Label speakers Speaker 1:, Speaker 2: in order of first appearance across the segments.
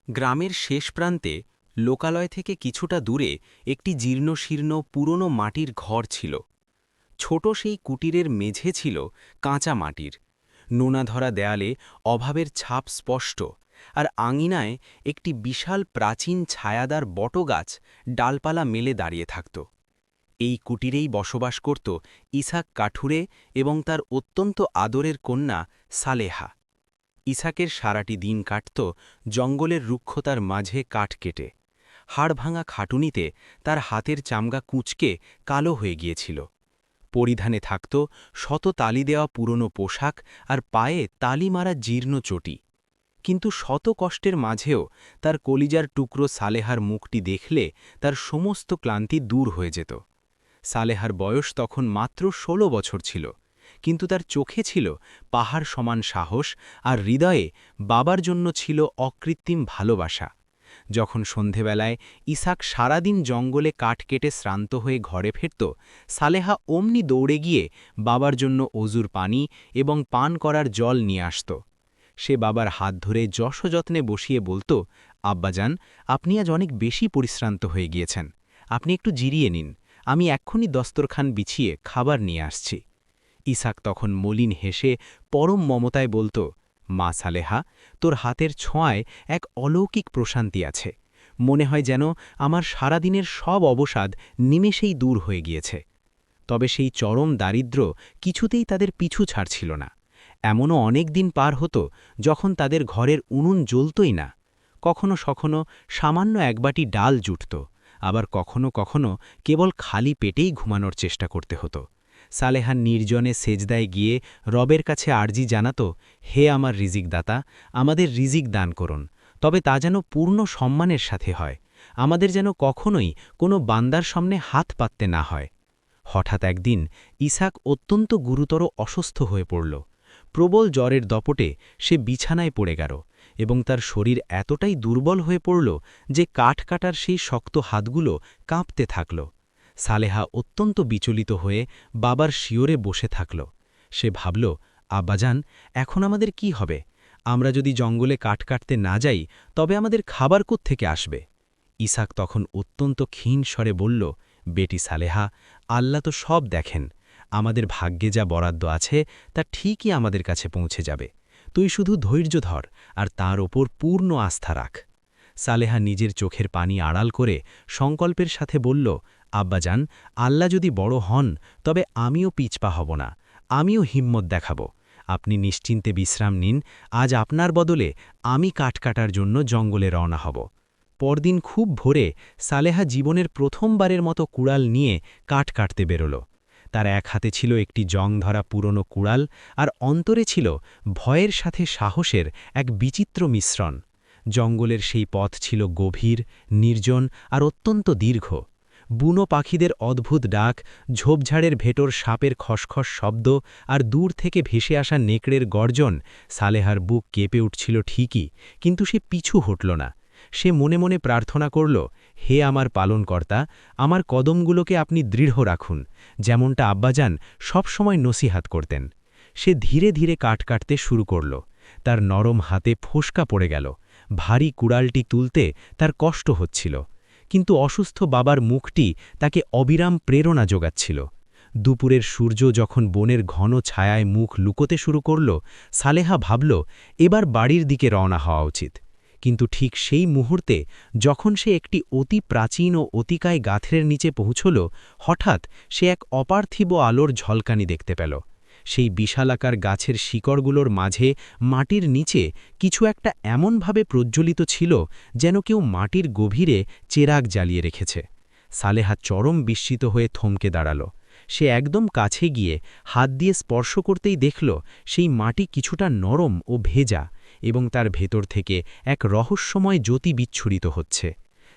Speaker 1: গ্রামের শেষ প্রান্তে লোকালয় থেকে কিছুটা দূরে একটি জীর্ণশীর্ণ পুরনো মাটির ঘর ছিল। ছোট সেই কুটিরের মেঝে ছিল কাঁচা মাটির, নোনাধরা দেয়ালে অভাবের ছাপ স্পষ্ট, আর আঙিনায় একটি বিশাল প্রাচীন ছায়াদার বটগাছ ডালপালা মেলে দাঁড়িয়ে থাকত। এই কুটিরেই বসবাস করত ইসাক কাঠুরে এবং তার অত্যন্ত আদরের কন্যা সালেহা। ইসাকের সারাটি দিন কাটত জঙ্গলের রুক্ষতার মাঝে কাঠ কেটে। হাড়ভাঙা খাটুনিতে তার হাতের চামড়া কুঁচকে কালো হয়ে গিয়েছিল। পরিধানে থাকত শত তালি দেওয়া পুরনো পোশাক আর পায়ে তালি মারা জীর্ণ চটি। কিন্তু শত কষ্টের মাঝেও তার কলিজার টুকরো সালেহার মুখটি দেখলে তার সমস্ত ক্লান্তি দূর হয়ে যেত। সালেহার বয়স তখন মাত্র ১৬ বছর ছিল, কিন্তু তার চোখে ছিল পাহাড় সমান সাহস, আর হৃদয়ে বাবার জন্য ছিল অকৃত্রিম ভালোবাসা। যখন সন্ধেবেলায় ইসাক সারাদিন জঙ্গলে কাঠ কেটে শ্রান্ত হয়ে ঘরে ফিরত, সালেহা অমনি দৌড়ে গিয়ে বাবার জন্য অজুর পানি এবং পান করার জল নিয়ে আসত। সে বাবার হাত ধরে যশযত্নে বসিয়ে বলত, আব্বাজান, আপনি আজ অনেক বেশি পরিশ্রান্ত হয়ে গিয়েছেন, আপনি একটু জিরিয়ে নিন, আমি এক্ষুনি দস্তরখান বিছিয়ে খাবার নিয়ে আসছি। ইসাক তখন মলিন হেসে পরম মমতায় বলত, মা সালেহা, তোর হাতের ছোঁয়ায় এক অলৌকিক প্রশান্তি আছে, মনে হয় যেন আমার সারাদিনের সব অবসাদ নিমেষেই দূর হয়ে গিয়েছে। তবে সেই চরম দারিদ্র্য কিছুতেই তাদের পিছু ছাড়ছিল না। এমনও অনেক দিন পার হতো যখন তাদের ঘরের উনুন জ্বলতই না। কখনো কখনো সামান্য একবাটি ডাল জুটত, আবার কখনো কখনো কেবল খালি পেটেই ঘুমানোর চেষ্টা করতে হতো। সালেহা নির্জনে সেজদায় গিয়ে রবের কাছে আর্জি জানাত, হে আমার রিজিক দাতা, আমাদের রিজিক দান করুন, তবে তা যেন পূর্ণ সম্মানের সাথে হয়, আমাদের যেন কখনোই কোনো বান্দার সামনে হাত পাততে না হয়। হঠাৎ একদিন ইসাক অত্যন্ত গুরুতর অসুস্থ হয়ে পড়ল। প্রবল জ্বরের দপটে সে বিছানায় পড়ে গেল এবং তার শরীর এতটাই দুর্বল হয়ে পড়ল যে কাঠ কাটার সেই শক্ত হাতগুলো কাঁপতে থাকল। সালেহা অত্যন্ত বিচলিত হয়ে বাবার শিওরে বসে থাকল। সে ভাবল, আব্বাজান, এখন আমাদের কি হবে? আমরা যদি জঙ্গলে কাঠ কাটতে না যাই তবে আমাদের খাবার কোত্থেকে আসবে? ইসাক তখন অত্যন্ত ক্ষীণ স্বরে বলল, বেটি সালেহা, আল্লাহ তো সব দেখেন, আমাদের ভাগ্যে যা বরাদ্দ আছে তা ঠিকই আমাদের কাছে পৌঁছে যাবে। তুই শুধু ধৈর্য ধর আর তার ওপর পূর্ণ আস্থা রাখ। সালেহা নিজের চোখের পানি আড়াল করে সংকল্পের সাথে বলল, আব্বাজান, আল্লাহ যদি বড় হন তবে আমিও পিছপা হব না, আমিও হিম্মত দেখাব। আপনি নিশ্চিন্তে বিশ্রাম নিন, আজ আপনার বদলে আমি কাঠ কাটার জন্য জঙ্গলে রওনা হব। পরদিন খুব ভোরে সালেহা জীবনের প্রথমবারের মতো কুড়াল নিয়ে কাঠ কাটতে বেরোল। তার এক হাতে ছিল একটি জং ধরা পুরনো কুড়াল, আর অন্তরে ছিল ভয়ের সাথে সাহসের এক বিচিত্র মিশ্রণ। জঙ্গলের সেই পথ ছিল গভীর, নির্জন আর অত্যন্ত দীর্ঘ। বুনো পাখিদের অদ্ভুত ডাক, ঝোপঝাড়ের ভেতর সাপের খসখস শব্দ আর দূর থেকে ভেসে আসা নেকড়ের গর্জন সালেহার বুক কেঁপে উঠছিল ঠিকই, কিন্তু সে পিছু হটল না। সে মনে মনে প্রার্থনা করল, হে আমার পালনকর্তা, আমার কদমগুলোকে আপনি দৃঢ় রাখুন, যেমনটা আব্বাজান সবসময় নসিহাত করতেন। সে ধীরে ধীরে কাঠ কাটতে শুরু করল। তার নরম হাতে ফোসকা পড়ে গেল, ভারী কুড়ালটি তুলতে তার কষ্ট হচ্ছিল, কিন্তু অসুস্থ বাবার মুখটি তাকে অবিরাম প্রেরণা যোগাচ্ছিল। দুপুরের সূর্য যখন বনের ঘন ছায়ায় মুখ লুকোতে শুরু করল, সালেহা ভাবল, এবার বাড়ির দিকে রওনা হওয়া উচিত। কিন্তু ঠিক সেই মুহূর্তে যখন সে একটি অতি প্রাচীন ও অতিকায় গাথরের নিচে পৌঁছল, হঠাৎ সে এক অপার্থিব আলোর ঝলকানি দেখতে পেল। সেই বিশালাকার গাছের শিকড়গুলোর মাঝে মাটির নিচে কিছু একটা এমনভাবে প্রজ্বলিত ছিল যেন কেউ মাটির গভীরে চেরাগ জ্বালিয়ে রেখেছে। সালেহা চরম বিস্মিত হয়ে থমকে দাঁড়াল। সে একদম কাছে গিয়ে হাত দিয়ে স্পর্শ করতেই দেখল সেই মাটি কিছুটা নরম ও ভেজা, এবং তার ভেতর থেকে এক রহস্যময় জ্যোতি বিচ্ছুরিত হচ্ছে।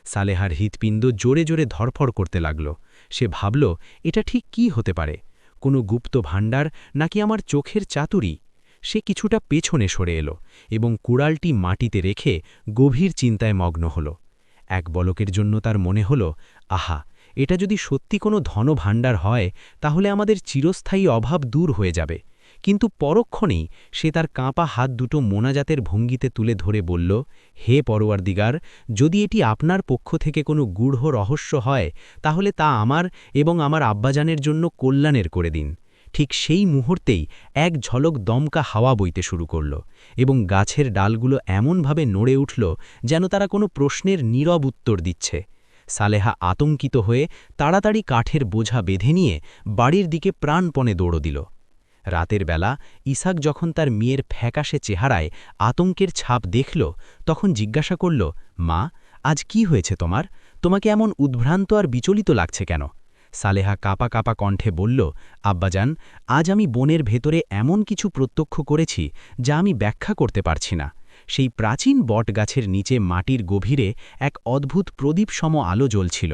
Speaker 1: সালেহার হৃৎপিণ্ড জোরে জোরে ধরফড় করতে লাগল। সে ভাবল, এটা ঠিক কি হতে পারে? কোনো গুপ্ত ভাণ্ডার নাকি আমার চোখের চাতুরি? সে কিছুটা পেছনে সরে এলো এবং কুড়ালটি মাটিতে রেখে গভীর চিন্তায় মগ্ন হল। এক বলকের জন্য তার মনে হল, আহা, এটা যদি সত্যি কোনো ধনভাণ্ডার হয় তাহলে আমাদের চিরস্থায়ী অভাব দূর হয়ে যাবে।
Speaker 2: কিন্তু পরক্ষণেই সে তার কাঁপা হাত দুটো মোনাজাতের ভঙ্গিতে তুলে ধরে বলল, হে পরওয়ারদিগার, যদি এটি আপনার পক্ষ থেকে কোনো গূঢ় রহস্য হয় তাহলে তা আমার এবং আমার আব্বাজানের জন্য কল্যাণের করে দিন। ঠিক সেই মুহূর্তেই এক ঝলক দমকা হাওয়া বইতে শুরু করল এবং গাছের ডালগুলো এমনভাবে নড়ে উঠল যেন তারা কোনো প্রশ্নের নীরব উত্তর দিচ্ছে। সালেহা আতঙ্কিত হয়ে তাড়াতাড়ি কাঠের বোঝা বেঁধে নিয়ে বাড়ির দিকে প্রাণপণে দৌড় দিল। রাতের বেলা ইসাক যখন তার মেয়ের ফ্যাকাশে চেহারায় আতঙ্কের ছাপ দেখল, তখন জিজ্ঞাসা করল, মা, আজ কি হয়েছে তোমার? তোমাকে এমন উদ্ভ্রান্ত আর বিচলিত লাগছে কেন? সালেহা কাঁপা কাঁপা কণ্ঠে বলল, আব্বাজান, আজ আমি বনের ভেতরে এমন কিছু প্রত্যক্ষ করেছি যা আমি ব্যাখ্যা করতে পারছি না। সেই প্রাচীন বটগাছের নিচে মাটির গভীরে এক অদ্ভুত প্রদীপসম আলো জ্বলছিল।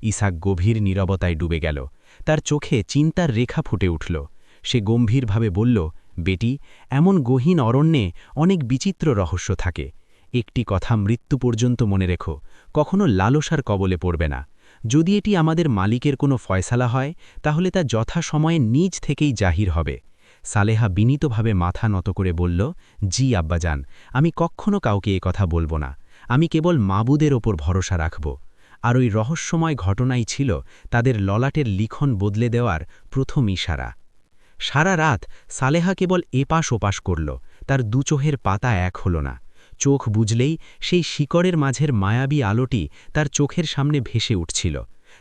Speaker 2: ইসাক গভীর নীরবতায় ডুবে গেল। তার চোখে চিন্তার রেখা ফুটে উঠল। সে গম্ভীরভাবে বলল, বেটি, এমন গহীন অরণ্যে অনেক বিচিত্র রহস্য থাকে। একটি কথা মৃত্যু পর্যন্ত মনে রেখো, কখনো লালসার কবলে পড়বে না। যদি এটি আমাদের মালিকের কোনো ফয়সালা হয় তাহলে তা যথাসময়ে নিজ থেকেই জাহির হবে। সালেহা বিনীতভাবে মাথা নত করে বলল, জি আব্বাজান, আমি কখনো কাউকে এ কথা বলবো না। আমি কেবল মাবুদের ওপর ভরসা রাখব। আর ওই রহস্যময় ঘটনাই ছিল তাদের ললাটের লিখন বদলে দেওয়ার প্রথম ইশারা। সারা রাত সালেহা কেবল এপাশ ওপাশ করল, তার দুচোহের পাতা এক হল না। চোখ বুঝলেই সেই শিকড়ের মাঝের মায়াবী আলোটি তার চোখের সামনে ভেসে উঠছিল।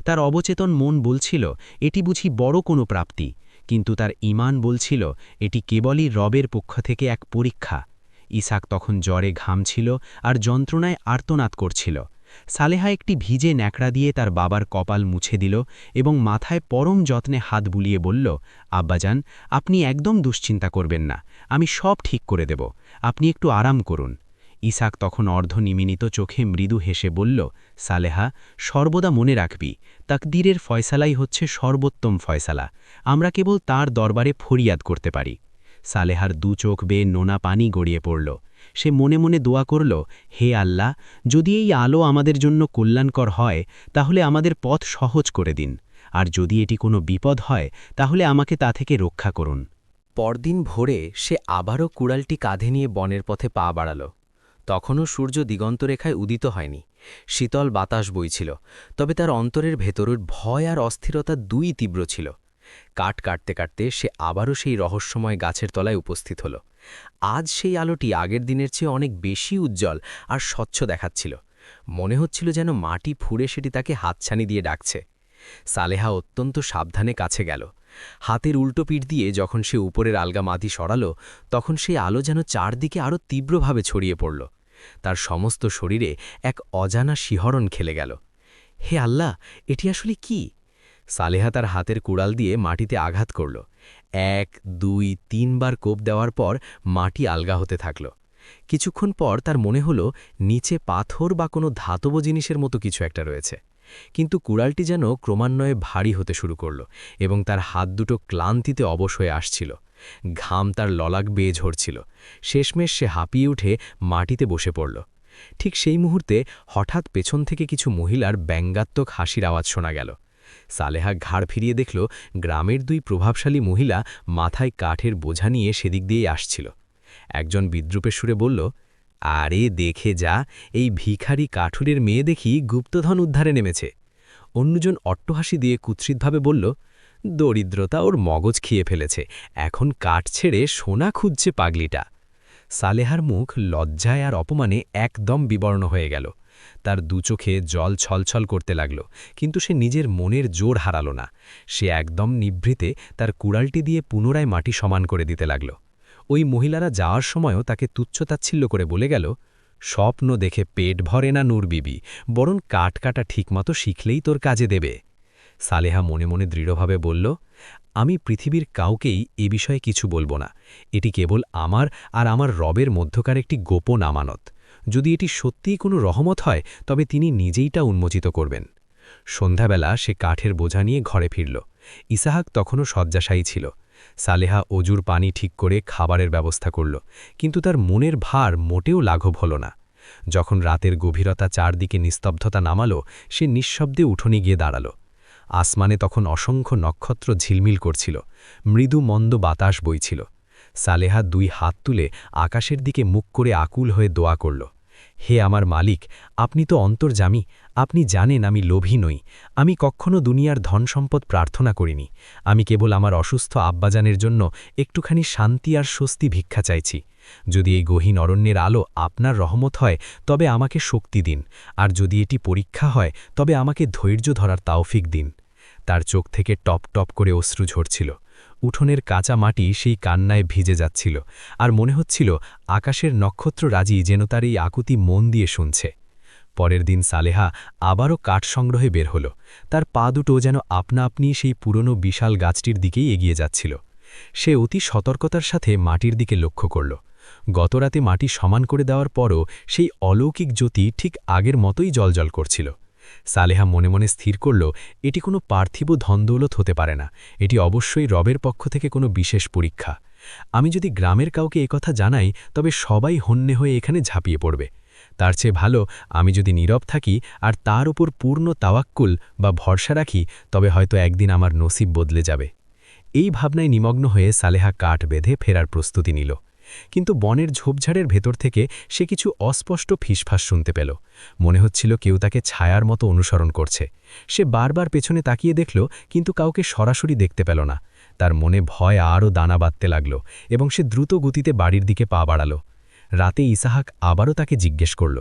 Speaker 2: তার অবচেতন মন বলছিল এটি বুঝি বড় কোনো প্রাপ্তি, কিন্তু তার ঈমান বলছিল এটি কেবলই রবের পক্ষ থেকে এক পরীক্ষা। ইসাক তখন জ্বরে ঘামছিল আর যন্ত্রণায় আর্তনাদ করছিল। সালেহা একটি ভিজে ন্যাকড়া দিয়ে তার বাবার কপাল মুছে দিল এবং মাথায় পরম যত্নে হাত বুলিয়ে বলল, আব্বাজান, আপনি একদম দুশ্চিন্তা করবেন না, আমি সব ঠিক করে দেব, আপনি একটু আরাম করুন। ইসাক তখন অর্ধনিমিনিত চোখে মৃদু হেসে বলল, সালেহা, সর্বদা মনে রাখবি, তাকদীরের ফয়সালাই হচ্ছে সর্বোত্তম ফয়সালা। আমরা কেবল তার দরবারে ফরিয়াদ করতে পারি। সালেহার দু চোখ বেয়ে নোনা পানি গড়িয়ে পড়ল। সে মনে মনে দোয়া করল, হে আল্লাহ, যদি এই আলো আমাদের জন্য কল্যাণকর হয় তাহলে আমাদের পথ সহজ করে দিন, আর যদি এটি কোনো বিপদ হয় তাহলে আমাকে তা থেকে রক্ষা করুন।
Speaker 1: পরদিন ভোরে সে আবারও কুড়ালটি কাঁধে নিয়ে বনের পথে পা বাড়াল। তখনও সূর্য দিগন্তরেখায় উদিত হয়নি। শীতল বাতাস বইছিল, তবে তার অন্তরের ভেতরের ভয় আর অস্থিরতা দুই তীব্র ছিল। কাঠ কাটতে কাটতে সে আবারও সেই রহস্যময় গাছের তলায় উপস্থিত হল। আজ সেই আলোটি আগের দিনের চেয়ে অনেক বেশি উজ্জ্বল আর স্বচ্ছ দেখাচ্ছিল। মনে হচ্ছিল যেন মাটি ফুঁড়ে সেটি তাকে হাতছানি দিয়ে ডাকছে। সালেহা অত্যন্ত সাবধানে কাছে গেল। হাতের উল্টো পিঠ দিয়ে যখন সে উপরের আলগা মাটি সরাল, তখন সেই আলো যেন চারদিকে আরও তীব্রভাবে ছড়িয়ে পড়ল। তার সমস্ত শরীরে এক অজানা শিহরণ খেলে গেল। হে আল্লাহ, এটি আসলে কি? সালেহা তার হাতের কুড়াল দিয়ে মাটিতে আঘাত করল। 1, 2, 3 বার কোপ দেওয়ার পর মাটি আলগা হতে থাকল। কিছুক্ষণ পর তার মনে হল নিচে পাথর বা কোনো ধাতব জিনিসের মতো কিছু একটা রয়েছে। কিন্তু কুড়ালটি যেন ক্রমান্বয়ে ভারী হতে শুরু করল এবং তার হাত দুটো ক্লান্তিতে অবশ হয়ে আসছিল। ঘাম তার ললাক বেয়ে ঝরছিল। শেষমেশ সে হাঁপিয়ে উঠে মাটিতে বসে পড়ল। ঠিক সেই মুহূর্তে হঠাৎ পেছন থেকে কিছু মহিলার ব্যঙ্গাত্মক হাসির আওয়াজ শোনা গেল। সালেহা ঘাড় ফিরিয়ে দেখল গ্রামের দুই প্রভাবশালী মহিলা মাথায় কাঠের বোঝা নিয়ে সেদিক দিয়েই আসছিল। একজন বিদ্রুপের সুরে বলল, আরে দেখে যা, এই ভিখারি কাঠুরের মেয়ে দেখি গুপ্তধন উদ্ধারে নেমেছে। অন্যজন অট্টহাসি দিয়ে কুৎসিতভাবে বলল, দরিদ্রতা ওর মগজ খেয়ে ফেলেছে, এখন কাঠ ছেড়ে সোনা খুঁজছে পাগলিটা। সালেহার মুখ লজ্জায় আর অপমানে একদম বিবর্ণ হয়ে গেল। তার দুচোখে জল ছলছল করতে লাগল, কিন্তু সে নিজের মনের জোর হারাল না। সে একদম নিভৃতে তার কুড়ালটি দিয়ে পুনরায় মাটি সমান করে দিতে লাগল। ওই মহিলারা যাওয়ার সময়ও তাকে তুচ্ছতাচ্ছিল্য করে বলে গেল, স্বপ্ন দেখে পেট ভরে না নূর বিবি, বরং কাঠ কাটা ঠিকমতো শিখলেই তোর কাজে দেবে। সালেহা মনে মনে দৃঢ়ভাবে বলল, আমি পৃথিবীর কাউকেই এ বিষয়ে কিছু বলবো না। এটি কেবল আমার আর আমার রবের মধ্যকার একটি গোপন আমানত। যদি এটি সত্যিই কোনো রহমত হয় তবে তিনি নিজেইটা উন্মোচিত করবেন। সন্ধ্যাবেলা সে কাঠের বোঝা নিয়ে ঘরে ফিরল। ইসাহাক তখনও শয্যাশায়ী ছিল। সালেহা অজুর পানি ঠিক করে খাবারের ব্যবস্থা করল, কিন্তু তার মনের ভার মোটেও লাঘব হল না। যখন রাতের গভীরতা চারদিকে নিস্তব্ধতা নামাল, সে নিঃশব্দে উঠোনে গিয়ে দাঁড়াল। আসমানে তখন অসংখ্য নক্ষত্র ঝিলমিল করছিল, মৃদু মন্দ বাতাস বইছিল।
Speaker 2: সালেহা 2 হাত তুলে আকাশের দিকে মুখ করে আকুল হয়ে দোয়া করল। হে আমার মালিক, আপনি তো অন্তর্যামী, আপনি জানেন আমি লোভী নই, আমি কখনো দুনিয়ার ধনসম্পদ প্রার্থনা করিনি, আমি কেবল আমার অসুস্থ আব্বাজানের জন্য একটুখানি শান্তি আর স্বস্তি ভিক্ষা চাইছি। যদি এই গহীন অরণ্যের আলো আপনার রহমত হয় তবে আমাকে শক্তি দিন, আর যদি এটি পরীক্ষা হয় তবে আমাকে ধৈর্য ধরার তাওফিক দিন। তার চোখ থেকে টপ টপ করে অশ্রু ঝরছিল। উঠোনের কাঁচা মাটি সেই কান্নায় ভিজে যাচ্ছিল, আর মনে হচ্ছিল আকাশের নক্ষত্ররাজি যেন তার এই আকুতি মন দিয়ে শুনছে। পরের দিন সালেহা আবারও কাঠ সংগ্রহে বের হল। তার পা দুটো যেন আপনা আপনি সেই পুরনো বিশাল গাছটির দিকেই এগিয়ে যাচ্ছিল। সে অতি সতর্কতার সাথে মাটির দিকে লক্ষ্য করল। গতরাতে মাটি সমান করে দেওয়ার পরও সেই অলৌকিক জ্যোতি ঠিক আগের মতোই জ্বলজ্বল করছিল। সালেহা মনে মনে স্থির করল, এটি কোনো পার্থিব ধনদৌলত হতে পারে না, এটি অবশ্যই রবের পক্ষ থেকে কোনো বিশেষ পরীক্ষা। আমি যদি গ্রামের কাউকে একথা জানাই তবে সবাই হন্যে হয়ে এখানে ঝাঁপিয়ে পড়বে। তার চেয়ে ভালো আমি যদি নীরব থাকি আর তার উপর পূর্ণ তাওয়াক্কুল বা ভরসা রাখি, তবে হয়তো একদিন আমার নসিব বদলে যাবে। এই ভাবনায় নিমগ্ন হয়ে সালেহা কাঠ বেঁধে ফেরার প্রস্তুতি নিল। কিন্তু বনের ঝোপঝাড়ের ভেতর থেকে সে কিছু অস্পষ্ট ফিসফাস শুনতে পেল। মনে হচ্ছিল কেউ তাকে ছায়ার মতো অনুসরণ করছে। সে বারবার পেছনে তাকিয়ে দেখল, কিন্তু কাউকে সরাসরি দেখতে পেল না। তার মনে ভয় আরও দানা বাঁধতে লাগল এবং সে দ্রুত গতিতে বাড়ির দিকে পা বাড়াল। রাতে ইসাহাক আবারও তাকে জিজ্ঞেস করল,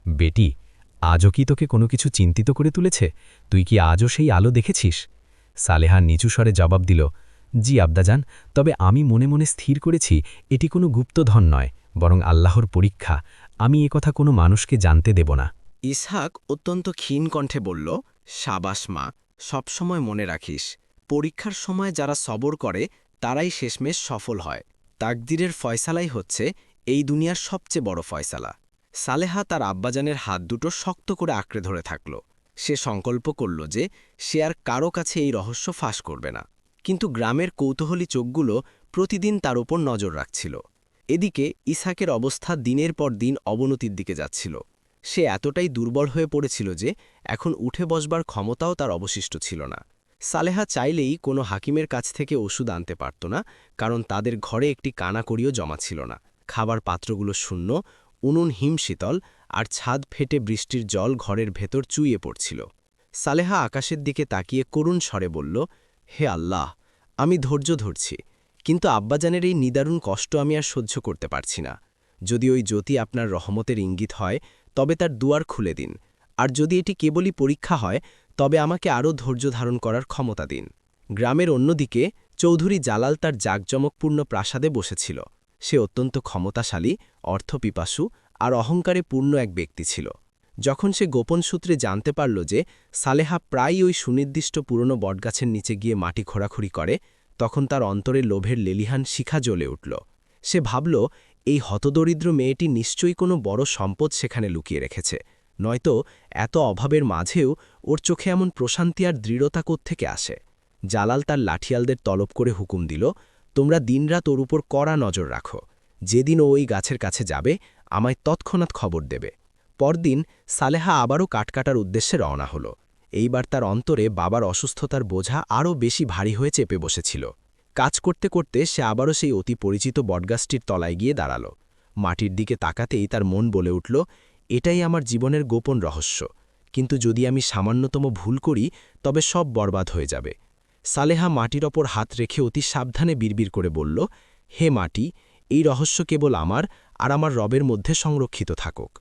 Speaker 2: বেটি, আজও কি তোকে কোনো কিছু চিন্তিত করে তুলেছে? তুই কি আজও সেই আলো দেখেছিস? সালেহা নিচু স্বরে জবাব দিল, জি আব্দাজান, তবে আমি মনে মনে স্থির করেছি এটি কোনো গুপ্তধন নয়, বরং আল্লাহর পরীক্ষা। আমি কথা কোনো মানুষকে জানতে দেব না।
Speaker 1: ইসহাক অত্যন্ত ক্ষীণ কণ্ঠে বলল, সাবাস মা, সবসময় মনে রাখিস, পরীক্ষার সময় যারা সবর করে তারাই শেষমেশ সফল হয়। তাকদিরের ফয়সালাই হচ্ছে এই দুনিয়ার সবচেয়ে বড় ফয়সালা। সালেহা তার আব্বাজানের হাত দুটো শক্ত করে আঁকড়ে ধরে থাকল। সে সংকল্প করল যে সে আর কারো কাছে এই রহস্য ফাঁস করবে না। কিন্তু গ্রামের কৌতূহলী চোখগুলো প্রতিদিন তার উপর নজর রাখছিল। এদিকে ইসহাকের অবস্থা দিনের পর দিন অবনতির দিকে যাচ্ছিল। সে এতটাই দুর্বল হয়ে পড়েছিল যে এখন উঠে বসবার ক্ষমতাও তার অবশিষ্ট ছিল না। সালেহা চাইলেই কোনো হাকিমের কাছ থেকে ওষুধ আনতে পারত না, কারণ তাদের ঘরে একটি কানাকড়িও জমা ছিল না। খাবার পাত্রগুলো শূন্য, উনুন হিমশীতল, আর ছাদ ফেটে বৃষ্টির জল ঘরের ভেতর চুইয়ে পড়ছিল। সালেহা আকাশের দিকে তাকিয়ে করুণ স্বরে বলল, হে আল্লাহ, আমি ধৈর্য ধরছি, কিন্তু আব্বাজানের এই নিদারুণ কষ্ট আমি আর সহ্য করতে পারছি না। যদি ওই জ্যোতি আপনার রহমতের ইঙ্গিত হয় তবে তার দুয়ার খুলে দিন, আর যদি এটি কেবলই পরীক্ষা হয় তবে আমাকে আরও ধৈর্য ধারণ করার ক্ষমতা দিন। গ্রামের অন্যদিকে চৌধুরী জালাল তার জাঁকজমকপূর্ণ প্রাসাদে বসেছিল। সে অত্যন্ত ক্ষমতাশালী, অর্থপিপাসু আর অহংকারে পূর্ণ এক ব্যক্তি ছিল। যখন সে গোপন সূত্রে জানতে পারল যে সালেহা প্রায়ই ওই সুনির্দিষ্ট পুরনো বটগাছের নিচে গিয়ে মাটি খোঁড়াখুড়ি করে, তখন তার অন্তরে লোভের লেলিহান শিখা জ্বলে উঠল। সে ভাবল, এই হতদরিদ্র মেয়েটি নিশ্চয়ই কোনো বড় সম্পদ সেখানে লুকিয়ে রেখেছে, নয়তো এত অভাবের মাঝেও ওর চোখে এমন প্রশান্তি আর দৃঢ়তা কোত্থেকে আসে। জালাল তার লাঠিয়ালদের তলব করে হুকুম দিল, তোমরা দিনরাত ওর উপর কড়া নজর রাখো। যেদিন ও ওই গাছের কাছে যাবে আমায় তৎক্ষণাৎ খবর দেবে। পরদিন সালেহা আবারও কাটকাটার উদ্দেশ্যে রওনা হল। এইবার তার অন্তরে বাবার অসুস্থতার বোঝা আরও বেশি ভারী হয়ে চেপে বসেছিল। কাজ করতে করতে সে আবারও সেই অতি পরিচিত বটগাছটির তলায় গিয়ে দাঁড়াল। মাটির দিকে তাকাতেই তার মন বলে উঠল, এটাই আমার জীবনের গোপন রহস্য, কিন্তু যদি আমি সামান্যতম ভুল করি তবে সব বরবাদ হয়ে যাবে। সালেহা মাটির ওপর হাত রেখে অতি সাবধানে বিড়বিড় করে বলল, হে মাটি, এই রহস্য কেবল আমার আর আমার রবের মধ্যে সংরক্ষিত থাকুক।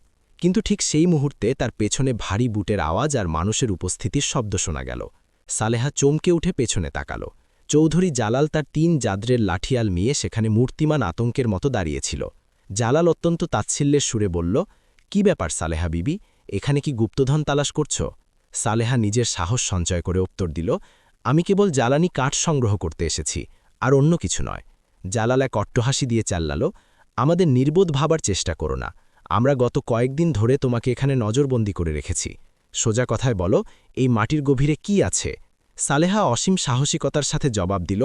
Speaker 1: কিন্তু ঠিক সেই মুহূর্তে তার পেছনে ভারী বুটের আওয়াজ আর মানুষের উপস্থিতির শব্দ শোনা গেল। সালেহা চমকে উঠে পেছনে তাকাল। চৌধুরী জালাল তার 3 জাদ্রের লাঠিয়াল নিয়ে সেখানে মূর্তিমান আতঙ্কের মতো দাঁড়িয়েছিল। জালাল অত্যন্ত তাচ্ছিল্যের সুরে বলল, কি ব্যাপার সালেহা বিবি, এখানে কি গুপ্তধন তালাশ করছ? সালেহা নিজের সাহস সঞ্চয় করে উত্তর দিল, আমি কেবল জ্বালানি কাঠ সংগ্রহ করতে এসেছি, আর অন্য কিছু নয়। জালাল এক অট্টহাসি দিয়ে চাল্লাল, আমাদের নির্বোধ ভাবার চেষ্টা করো না, আমরা গত কয়েকদিন ধরে তোমাকে এখানে নজরবন্দি করে রেখেছি। সোজা কথায় বলো, এই মাটির গভীরে কি আছে? সালেহা অসীম সাহসিকতার সাথে জবাব দিল,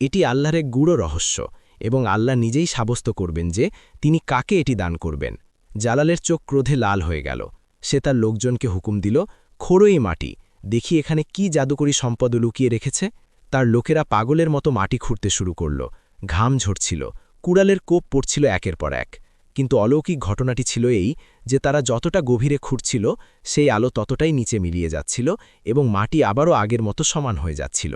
Speaker 1: এটি আল্লাহর এক গূঢ় রহস্য, এবং আল্লাহ নিজেই সাব্যস্ত করবেন যে তিনি কাকে এটি দান করবেন। জালালের চোখ ক্রোধে লাল হয়ে গেল। সে তার লোকজনকে হুকুম দিল, খোঁড়ো এই মাটি, দেখি এখানে কি জাদুকরী সম্পদ লুকিয়ে রেখেছে। তার লোকেরা পাগলের মতো মাটি খুঁড়তে শুরু করল। ঘাম ঝরছিল,
Speaker 3: কুড়ালের কোপ পড়ছিল একের পর এক, কিন্তু অলৌকিক ঘটনাটি ছিল এই যে তারা যতটা গভীরে খুঁড়ছিল সেই আলো ততটাই নিচে মিলিয়ে যাচ্ছিল এবং মাটি আবারও আগের মতো সমান হয়ে যাচ্ছিল।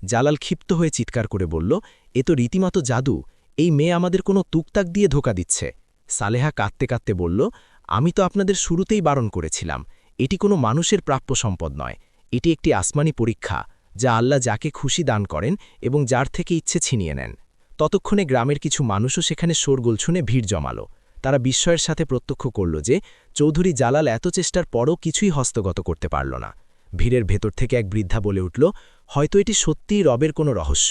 Speaker 3: জালাল ক্ষিপ্ত হয়ে চিৎকার করে বলল, এ তো রীতিমতো জাদু, এই মেয়ে আমাদের কোনো তুকতাক দিয়ে ধোকা দিচ্ছে। সালেহা কাঁদতে কাঁদতে বলল, আমি তো আপনাদের শুরুতেই বারণ করেছিলাম, এটি কোনো মানুষের প্রাপ্য সম্পদ নয়, এটি একটি আসমানি পরীক্ষা যা আল্লাহ যাকে খুশি দান করেন এবং যার থেকে ইচ্ছে ছিনিয়ে নেন। ততক্ষণে গ্রামের কিছু মানুষও সেখানে শোরগোল শুনে ভিড় জমালো। তারা বিস্ময়ের সাথে প্রত্যক্ষ করল যে চৌধুরী জালাল এত চেষ্টার পরও কিছুই হস্তগত করতে পারল না। ভিড়ের ভেতর থেকে এক বৃদ্ধা বলে উঠল, হয়তো এটি সত্যিই রবের কোনো রহস্য,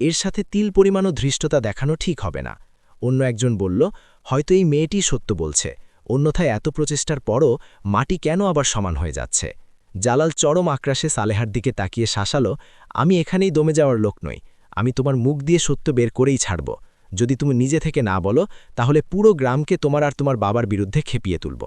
Speaker 3: এর সাথে তিল পরিমাণও ধৃষ্টতা দেখানো ঠিক হবে না। অন্য একজন বলল, হয়তো এই মেয়েটি সত্য বলছে, অন্যথায় এত প্রচেষ্টার পরও মাটি কেন আবার সমান হয়ে যাচ্ছে। জালাল চরম আক্রাশে সালেহার দিকে তাকিয়ে শাসালো, আমি এখানেই দমে যাওয়ার লোক নই, আমি তোমার মুখ দিয়ে সত্য বের করেই ছাড়ব। যদি তুমি নিজে থেকে না বলো তাহলে পুরো গ্রামকে তোমার আর তোমার বাবার বিরুদ্ধে খেপিয়ে তুলব।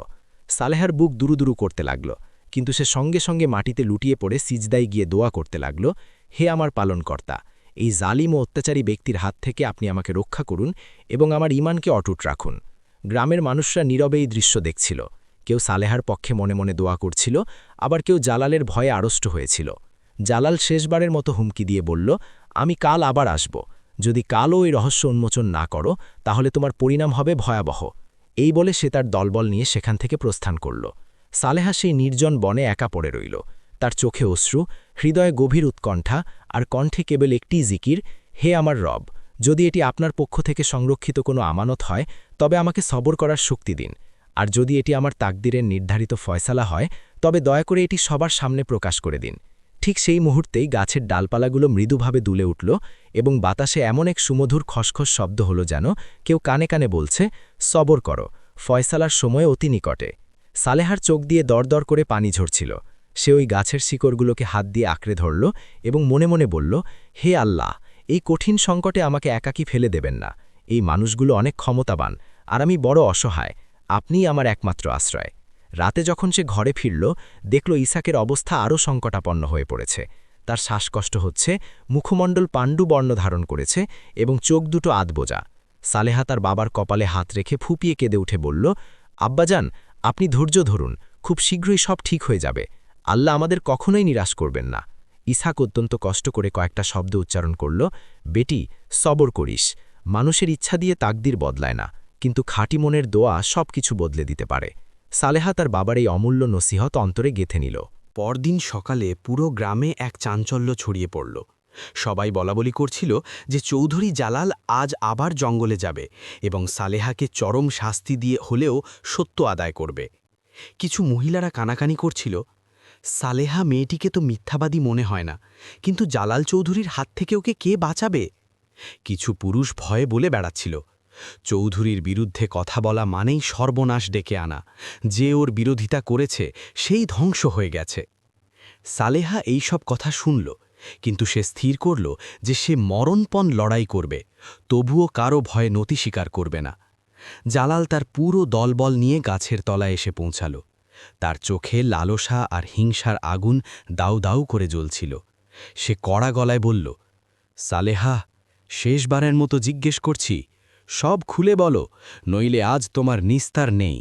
Speaker 3: সালেহার বুক দুরুদুরু করতে লাগল, কিন্তু সে সঙ্গে সঙ্গে মাটিতে লুটিয়ে পড়ে সিজদায় গিয়ে দোয়া করতে লাগল, হে আমার পালনকর্তা, এই জালিম ও অত্যাচারী ব্যক্তির হাত থেকে আপনি আমাকে রক্ষা করুন এবং আমার ঈমানকে অটুট রাখুন। গ্রামের মানুষরা নীরবে এই দৃশ্য দেখছিল। কেউ সালেহার পক্ষে মনে মনে দোয়া করছিল, আবার কেউ জালালের ভয়ে আড়ষ্ট হয়েছিল। জালাল শেষবারের মতো হুমকি দিয়ে বলল, আমি কাল আবার আসব, যদি কালও এই রহস্য উন্মোচন না করো তাহলে তোমার পরিণাম হবে ভয়াবহ। এই বলে সে তার দলবল নিয়ে সেখান থেকে প্রস্থান করল। সালেহা সেই নির্জন বনে একা পড়ে রইল, তার চোখে অশ্রু, হৃদয়ে গভীর উৎকণ্ঠা, আর কণ্ঠে কেবল একটি জিকির, হে আমার রব, যদি এটি আপনার পক্ষ থেকে সংরক্ষিত কোনো আমানত হয় তবে আমাকে সবর করার শক্তি দিন, আর যদি এটি আমার তাকদিরের নির্ধারিত ফয়সালা হয় তবে দয়া করে এটি সবার সামনে প্রকাশ করে দিন। ঠিক সেই মুহূর্তেই গাছের ডালপালাগুলো মৃদুভাবে দুলে উঠল এবং বাতাসে এমন এক সুমধুর খসখস শব্দ হলো যেন কেউ কানে কানে বলছে, সবর করো, ফয়সালার সময় অতি নিকটে। সালেহার চোখ দিয়ে দরদর করে পানি ঝরছিল। সে ওই গাছের শিকড়গুলোকে হাত দিয়ে আঁকড়ে ধরল এবং মনে মনে বলল, হে আল্লাহ, এই কঠিন সংকটে আমাকে একাকী ফেলে দেবেন না। এই মানুষগুলো অনেক ক্ষমতাবান আর আমি বড় অসহায়, আপনিই আমার একমাত্র আশ্রয়। রাতে যখন সে ঘরে ফিরল দেখল ইসাকের অবস্থা আরও সংকটাপন্ন হয়ে পড়েছে। তার শ্বাসকষ্ট হচ্ছে, মুখমণ্ডল পাণ্ডু বর্ণ ধারণ করেছে এবং চোখ দুটো আধবোজা। সালেহা তার বাবার কপালে হাত রেখে ফুপিয়ে কেঁদে উঠে বলল, আব্বাজান, আপনি ধৈর্য ধরুন, খুব শীঘ্রই সব ঠিক হয়ে যাবে, আল্লাহ আমাদের কখনোই নিরাশ করবেন না। ইসাক অত্যন্ত কষ্ট করে কয়েকটা শব্দ উচ্চারণ করল, বেটি, সবর করিস, মানুষের ইচ্ছা দিয়ে তাকদির বদলায় না, কিন্তু খাঁটি মনের দোয়া সব কিছু বদলে দিতে পারে। সালেহা তার বাবার এই অমূল্য নসিহত অন্তরে গেঁথে নিল।
Speaker 1: পরদিন সকালে পুরো গ্রামে এক চাঞ্চল্য ছড়িয়ে পড়ল। সবাই বলাবলি করছিল যে চৌধুরী জালাল আজ আবার জঙ্গলে যাবে এবং সালেহাকে চরম শাস্তি দিয়ে হলেও সত্য আদায় করবে। কিছু মহিলারা কানাকানি করছিল, সালেহা মেয়েটিকে তো মিথ্যাবাদী মনে হয় না, কিন্তু জালাল চৌধুরীর হাত থেকে ওকে কে বাঁচাবে? কিছু পুরুষ ভয়ে বলে বেড়াচ্ছিল, চৌধুরীর বিরুদ্ধে কথা বলা মানেই সর্বনাশ ডেকে আনা, যে ওর বিরোধিতা করেছে সেই ধ্বংস হয়ে গেছে। সালেহা এই সব কথা শুনল, কিন্তু সে স্থির করল যে সে মরণপণ লড়াই করবে, তবুও কারো ভয়ে নতি স্বীকার করবে না। জালাল তার পুরো দলবল নিয়ে গাছের তলায় এসে পৌঁছাল। তার চোখে লালসা আর হিংসার আগুন দাউ দাউ করে জ্বলছিল। সে কড়া গলায় বলল, সালেহা, শেষবারের মতো জিজ্ঞেস করছি, সব খুলে বলো, নইলে আজ তোমার নিস্তার নেই।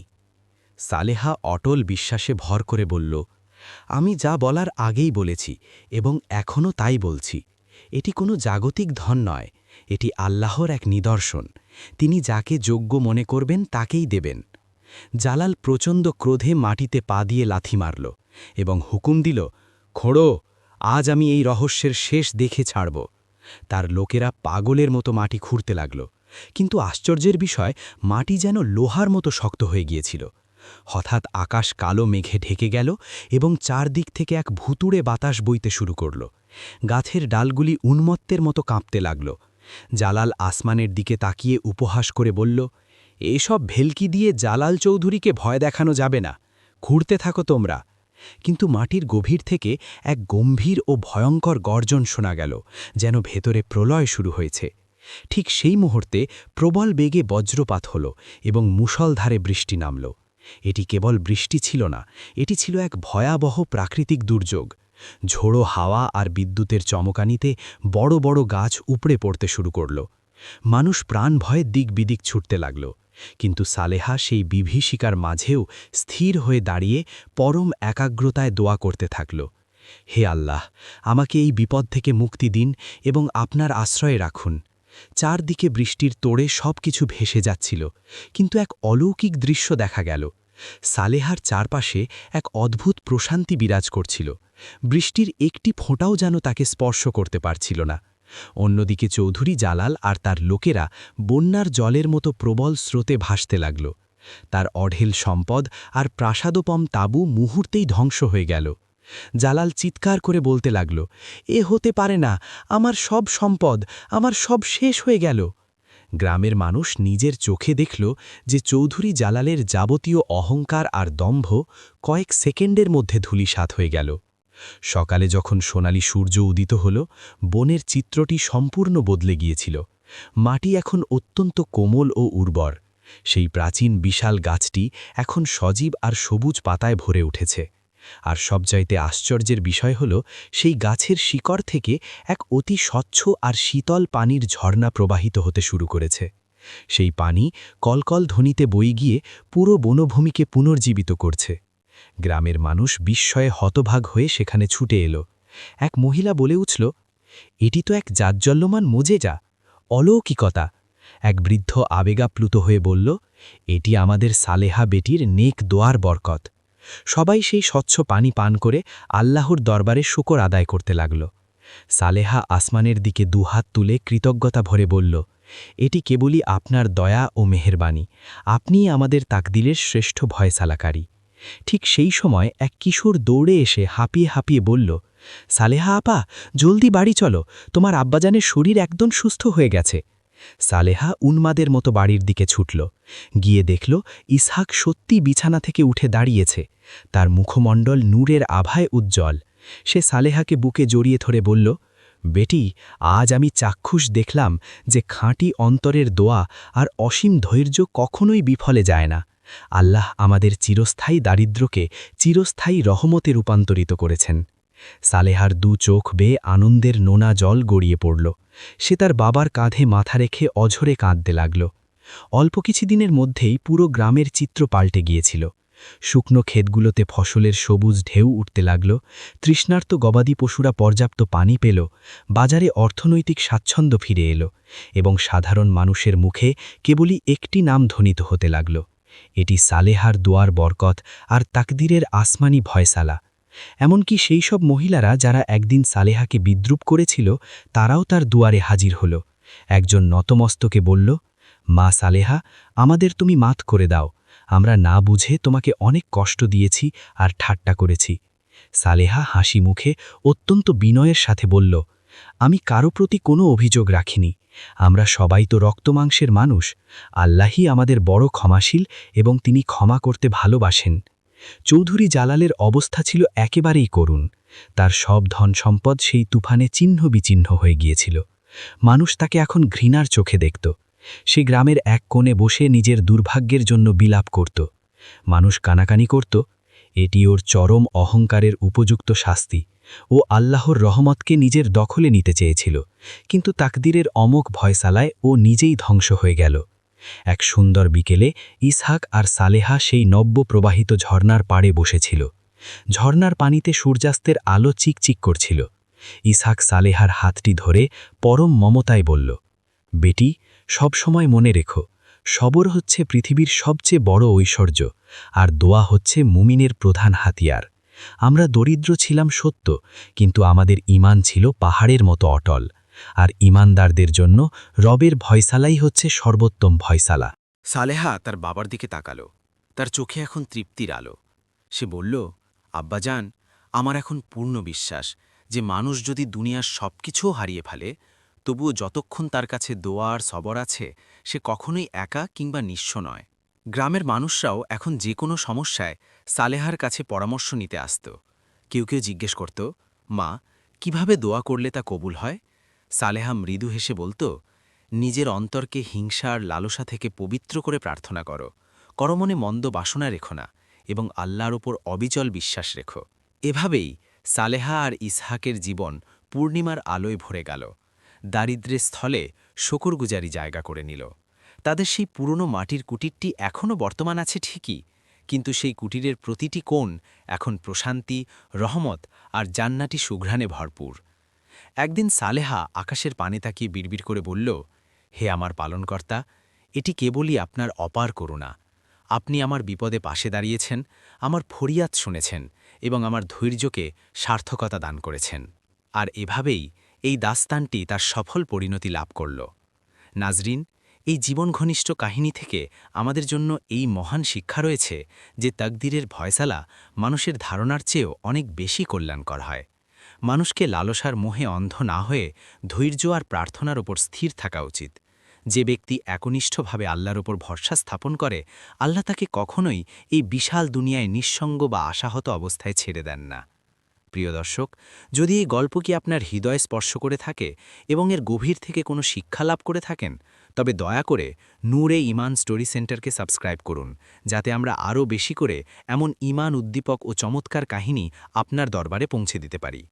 Speaker 1: সালেহা অটল বিশ্বাসে ভর করে বলল, আমি যা বলার আগেই বলেছি এবং এখনও তাই বলছি। এটি কোনো জাগতিক ধন নয়, এটি আল্লাহর এক নিদর্শন, তিনি যাকে যোগ্য মনে করবেন তাকেই দেবেন। জালাল প্রচণ্ড ক্রোধে মাটিতে পা দিয়ে লাথি মারল এবং হুকুম দিল, খোঁড়ো, আজ আমি এই রহস্যের শেষ দেখে ছাড়ব। তার লোকেরা পাগলের মতো মাটি খুঁড়তে লাগল, কিন্তু আশ্চর্যের বিষয়, মাটি যেন লোহার মতো শক্ত হয়ে গিয়েছিল। হঠাৎ আকাশ কালো মেঘে ঢেকে গেল এবং চারদিক থেকে এক ভুতুড়ে বাতাস বইতে শুরু করল। গাছের ডালগুলি উন্মত্তের মতো কাঁপতে লাগল। জালাল আসমানের দিকে তাকিয়ে উপহাস করে বলল, এসব ভেলকি দিয়ে জালাল চৌধুরীকে ভয় দেখানো যাবে না, খুঁড়তে থাকো তোমরা। কিন্তু মাটির গভীর থেকে এক গম্ভীর ও ভয়ঙ্কর গর্জন শোনা গেল, যেন ভেতরে প্রলয় শুরু হয়েছে। ঠিক সেই মুহূর্তে প্রবল বেগে বজ্রপাত হল এবং মুষলধারে বৃষ্টি নামল। এটি কেবল বৃষ্টি ছিল না, এটি ছিল এক ভয়াবহ প্রাকৃতিক দুর্যোগ। ঝোড়ো হাওয়া আর বিদ্যুতের চমকানিতে বড় বড় গাছ উপড়ে পড়তে শুরু করল।
Speaker 2: মানুষ প্রাণ ভয়ে দিক বিদিক ছুটতে লাগল, কিন্তু সালেহা সেই বিভীষিকার মাঝেও স্থির হয়ে দাঁড়িয়ে পরম একাগ্রতায় দোয়া করতে থাকল। হে আল্লাহ, আমাকে এই বিপদ থেকে মুক্তি দিন এবং আপনার আশ্রয়ে রাখুন। চারদিকে বৃষ্টির তোড়ে সব কিছু ভেসে যাচ্ছিল, কিন্তু এক অলৌকিক দৃশ্য দেখা গেল। সালেহার চারপাশে এক অদ্ভুত প্রশান্তি বিরাজ করছিল। বৃষ্টির একটি ফোঁটাও যেন তাকে স্পর্শ করতে পারছিল না। অন্যদিকে চৌধুরী জালাল আর তার লোকেরা বন্যার জলের মতো প্রবল স্রোতে ভাসতে লাগল। তার অঢেল সম্পদ আর প্রাসাদোপম তাঁবু মুহূর্তেই ধ্বংস হয়ে গেল। জালাল চিৎকার করে বলতে লাগল, এ হতে পারে না, আমার সব সম্পদ, আমার সব শেষ হয়ে গেল। গ্রামের মানুষ নিজের চোখে দেখল যে চৌধুরী জালালের যাবতীয় অহংকার আর দম্ভ কয়েক সেকেন্ডের মধ্যে ধূলিসাৎ হয়ে গেল। সকালে যখন সোনালি সূর্য উদিত হল, বনের চিত্রটি সম্পূর্ণ বদলে গিয়েছিল। মাটি এখন অত্যন্ত কোমল ও উর্বর। সেই প্রাচীন বিশাল গাছটি এখন সজীব আর সবুজ পাতায় ভরে উঠেছে। আর সবচাইতে আশ্চর্যের বিষয় হল, সেই গাছের শিকড় থেকে এক অতি স্বচ্ছ আর শীতল পানির ঝর্ণা প্রবাহিত হতে শুরু করেছে। সেই পানি কলকল ধ্বনিতে বয়ে গিয়ে পুরো বনভূমিকে পুনর্জীবিত করছে। গ্রামের মানুষ বিস্ময়ে হতভাগ হয়ে সেখানে ছুটে এলো। এক মহিলা বলে উঠল, এটি তো এক জাজ্জল্যমান মোজেজা, অলৌকিকতা। এক বৃদ্ধ আবেগাপ্লুত হয়ে বলল, এটি আমাদের সালেহা বেটির নেক দোয়ার বরকত। সবাই সেই স্বচ্ছ পানি পান করে আল্লাহর দরবারে শুকর আদায় করতে লাগল। সালেহা আসমানের দিকে দুহাত তুলে কৃতজ্ঞতা ভরে বলল, এটি কেবলই আপনার দয়া ও মেহেরবানি, আপনিই আমাদের তাকদিরের শ্রেষ্ঠ ভয়সালাকারী। ঠিক সেই সময় এক কিশোর দৌড়ে এসে হাঁপিয়ে হাঁপিয়ে বলল, সালেহা আপা, জলদি বাড়ি চলো, তোমার আব্বাজানের শরীর একদম সুস্থ হয়ে গেছে। সালেহা উন্মাদের মতো বাড়ির দিকে ছুটল। গিয়ে দেখল ইসহাক সত্যি বিছানা থেকে উঠে দাঁড়িয়েছে। তার মুখমণ্ডল নূরের আভায় উজ্জ্বল। সে সালেহাকে বুকে জড়িয়ে ধরে বলল, বেটি, আজ আমি চাক্ষুষ দেখলাম যে খাঁটি অন্তরের দোয়া আর অসীম ধৈর্য কখনোই বিফলে যায় না। আল্লাহ আমাদের চিরস্থায়ী দারিদ্র্যকে চিরস্থায়ী রহমতে রূপান্তরিত করেছেন। সালেহার দু চোখ বেয়ে আনন্দের নোনা জল গড়িয়ে পড়ল। সে তার বাবার কাঁধে মাথা রেখে অঝরে কাঁদতে লাগল। অল্প কিছুদিনের মধ্যেই পুরো গ্রামের চিত্র পাল্টে গিয়েছিল। শুকনো ক্ষেতগুলোতে ফসলের সবুজ ঢেউ উঠতে লাগল। তৃষ্ণার্ত গবাদি পশুরা পর্যাপ্ত পানি পেল। বাজারে অর্থনৈতিক স্বাচ্ছন্দ্য ফিরে এলো এবং সাধারণ মানুষের মুখে কেবলই একটি নাম ধ্বনিত হতে লাগল, এটি সালেহার দোয়ার বরকত আর তাকদিরের আসমানি ভয়সালা। এমনকি সেই সব মহিলারা যারা একদিন সালেহাকে বিদ্রুপ করেছিল, তারাও তার দুয়ারে হাজির হল। একজন নতমস্তকে বলল, মা সালেহা, আমাদের তুমি মাত করে দাও, আমরা না বুঝে তোমাকে অনেক কষ্ট দিয়েছি আর ঠাট্টা করেছি। সালেহা হাসি মুখে অত্যন্ত বিনয়ের সাথে বলল, আমি কারো প্রতি কোনো অভিযোগ রাখিনি, আমরা সবাই তো রক্তমাংসের মানুষ। আল্লাহই আমাদের বড় ক্ষমাশীল এবং তিনি ক্ষমা করতে ভালোবাসেন। চৌধুরী জালালের অবস্থা ছিল একেবারেই করুণ। তার সব ধন সম্পদ সেই তুফানে চিহ্ন বিচিহ্ন হয়ে গিয়েছিল। মানুষ তাকে এখন ঘৃণার চোখে দেখত। সে গ্রামের এক কোণে বসে নিজের দুর্ভাগ্যের জন্য বিলাপ করত। মানুষ কানাকানি করত, এটি ওর চরম অহংকারের উপযুক্ত শাস্তি। ও আল্লাহর রহমতকে নিজের দখলে নিতে চেয়েছিল, কিন্তু তাকদিরের অমোঘ ভয়সালায় ও নিজেই ধ্বংস হয়ে গেল। এক সুন্দর বিকেলে ইসহাক আর সালেহা সেই নব্য প্রবাহিত ঝর্ণার পাড়ে বসেছিল। ঝর্ণার পানিতে সূর্যাস্তের আলো চিকচিক করছিল। ইসহাক সালেহার হাতটি ধরে পরম মমতায় বলল, বেটি, সবসময় মনে রেখো, সবর হচ্ছে পৃথিবীর সবচেয়ে বড় ঐশ্বর্য, আর দোয়া হচ্ছে মুমিনের প্রধান হাতিয়ার। আমরা দরিদ্র ছিলাম সত্য, কিন্তু আমাদের ঈমান ছিল পাহাড়ের মতো অটল। আর ঈমানদারদের জন্য রবের ভয়সালাই হচ্ছে সর্বোত্তম ভয়সালা।
Speaker 1: সালেহা তার বাবার দিকে তাকালো। তার চোখে এখন তৃপ্তির আলো। সে বলল, আব্বাজান, আমার এখন পূর্ণ বিশ্বাস যে মানুষ যদি দুনিয়ার সব কিছুও হারিয়ে ফেলে, তবুও যতক্ষণ তার কাছে দোয়া আর সবর আছে, সে কখনোই একা কিংবা নিঃস্ব নয়। গ্রামের মানুষরাও এখন যে কোনো সমস্যায় সালেহার কাছে পরামর্শ নিতে আসত। কেউ কেউ জিজ্ঞেস করত, মা, কিভাবে দোয়া করলে তা কবুল হয়? সালেহা মৃদু হেসে বলত, নিজের অন্তরকে হিংসা আর লালসা থেকে পবিত্র করে প্রার্থনা করো, করমনে মন্দ বাসনা রেখো না এবং আল্লাহর ওপর অবিচল বিশ্বাস রেখো। এভাবেই সালেহা আর ইসহাকের জীবন পূর্ণিমার আলোয় ভরে গেল। দারিদ্র্যের স্থলে শকরগুজারি জায়গা করে নিল। তাদের সেই পুরনো মাটির কুটিরটি এখনও বর্তমান আছে ঠিকই, কিন্তু সেই কুটিরের প্রতিটি কোণ এখন প্রশান্তি, রহমত আর জান্নাতি সুঘ্রাণে ভরপুর। একদিন সালেহা আকাশের পানে তাকিয়ে বিড়বিড় করে বলল, হে আমার পালনকর্তা, এটি কেবলই আপনার অপার করুণা। আপনি আমার বিপদে পাশে দাঁড়িয়েছেন, আমার ফরিয়াদ শুনেছেন এবং আমার ধৈর্যকে সার্থকতা দান করেছেন। আর এভাবেই এই দাস্তানটি তার সফল পরিণতি লাভ করল। নাজরিন, এই জীবন ঘনিষ্ঠ কাহিনী থেকে আমাদের জন্য এই মহান শিক্ষা রয়েছে যে তাকদিরের ভয়সালা মানুষের ধারণার চেয়েও অনেক বেশি কল্যাণকর হয়। মানুষকে লালসার মোহে অন্ধ না হয়ে ধৈর্য আর প্রার্থনার ওপর স্থির থাকা উচিত। যে ব্যক্তি একনিষ্ঠভাবে আল্লাহর ওপর ভরসা স্থাপন করে, আল্লাহ তাকে কখনোই এই বিশাল দুনিয়ায় নিঃসঙ্গ বা আশাহত অবস্থায় ছেড়ে দেন না। প্রিয় দর্শক, যদি এই গল্প কি আপনার হৃদয় স্পর্শ করে থাকে এবং এর গভীর থেকে কোনো শিক্ষা লাভ করে থাকেন, তবে দয়া করে নূরে ইমান স্টোরি সেন্টারকে সাবস্ক্রাইব করুন, যাতে আমরা আরও বেশি করে এমন ইমান উদ্দীপক ও চমৎকার কাহিনী আপনার দরবারে পৌঁছে দিতে পারি।